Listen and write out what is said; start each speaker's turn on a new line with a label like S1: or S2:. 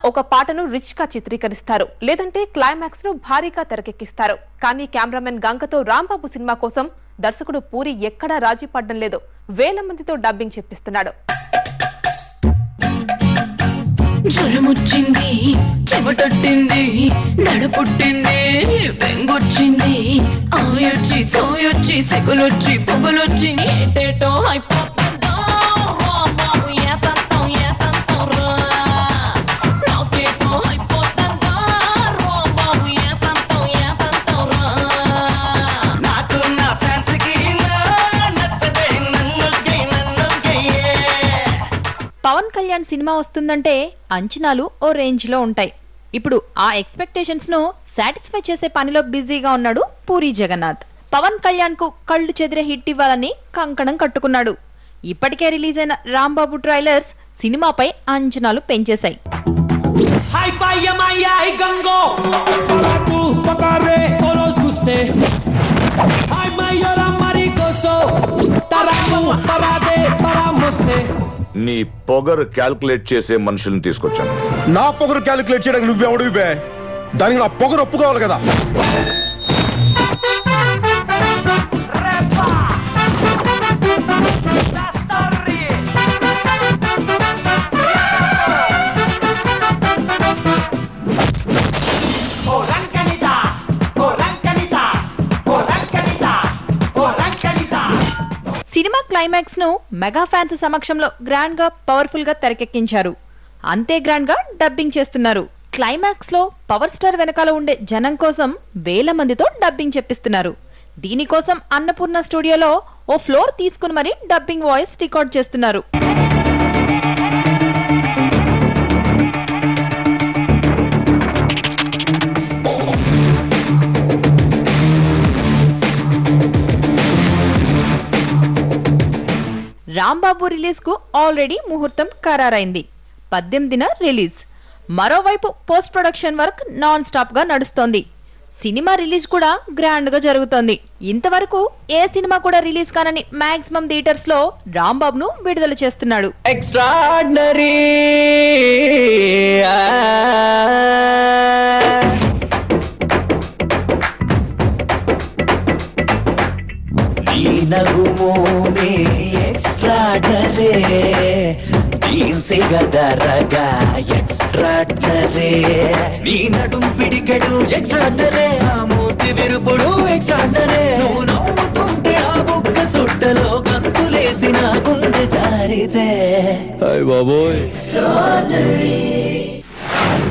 S1: ఒక పాటను రిచ్ గా చిత్రీకరిస్తారు, లేదంటే క్లైమాక్స్ ను భారీగా తెరకెక్కిస్తారు. కానీ కెమెరామెన్ గంగతో రాంబాబు సినిమా కోసం దర్శకుడు పూరి ఎక్కడా రాజీ పడడం లేదు. వేల మందితో డబ్బింగ్ చెప్పిస్తున్నాడు.
S2: జ్వరమొచ్చింది, చెమటొట్టింది, నడుపుట్టింది, బెంగొచ్చింది, ఆయొచ్చి సోయొచ్చి సెగులొచ్చి పొగలొచ్చి ఏటేటో అయిపోతుందో బాబు ఏతంతం ఏతంతం రా నాకేటో అయిపోతుందో బాబు ఏతంతం ఏతంతం రా
S3: నాకు నా ఫ్యాన్స్ కి నచ్చదే నన్ను గయ్యే.
S4: పవన్ కళ్యాణ్ సినిమా వస్తుందంటే అంచనాలు ఓ రేంజ్ లో ఉంటాయి. ఇప్పుడు ఆ ఎక్స్పెక్టేషన్స్ ను సాటిస్ఫై చేసే పనిలో బిజీగా ఉన్నాడు పూరి జగన్నాథ్. పవన్ కళ్యాణ్ కు కళ్ళు చెదిరే హిట్ ఇవ్వాలని కంకణం కట్టుకున్నాడు. ఇప్పటికే రిలీజ్ అయిన రాంబాబు ట్రైలర్స్ సినిమాపై అంచనాలు పెంచేశాయి.
S5: నీ పొగరు క్యాల్కులేట్ చేసే మనుషుల్ని తీసుకొచ్చాను.
S6: నా పొగరు క్యాలిక్యులేట్ చేయడానికి నువ్వెవడు బే? దానికి నా పొగరు ఒప్పుకోవాలి కదా.
S4: సినిమా క్లైమాక్స్ ను మెగా ఫ్యాన్స్ సమక్షంలో గ్రాండ్ గా పవర్ఫుల్ గా తెరకెక్కించారు. అంతే గ్రాండ్ గా డబ్బింగ్ చేస్తున్నారు. క్లైమాక్స్ లో పవర్ స్టార్ వెనకాల ఉండే జనం కోసం వేల మందితో డబ్బింగ్ చెప్పిస్తున్నారు. దీనికోసం అన్నపూర్ణ స్టూడియోలో ఓ ఫ్లోర్ తీసుకుని మరీ డబ్బింగ్ వాయిస్ రికార్డ్ చేస్తున్నారు. రాంబాబు రిలీజ్ కు ఆల్రెడీ ముహూర్తం ఖరారైంది. 18న రిలీజ్. మరోవైపు post production work non stop గా నడుస్తోంది. సినిమా రిలీజ్ కూడా గ్రాండ్ గా జరుగుతోంది. ఇంతవరకు ఏ సినిమా కూడా రిలీజ్ కానని మాక్సిమం థియేటర్స్ లో రాంబాబును విడుదల చేస్తున్నాడు.
S3: ఎక్స్ట్రార్డినరీ నగుమోనే ఎక్స్ట్రాడరే దీన్సే గదరగా ఎక్స్ట్రాడరే నీ నడుం పిడికెడు ఎక్స్ట్రాడరే ఆ మూతి విరుపుడు ఎక్స్ట్రాడరే నువ్వు నవ్వుతుంటే ఆ బుగ్గ సుట్టలో గంతులేసిన గుండె జారితే
S7: బాబోయ్.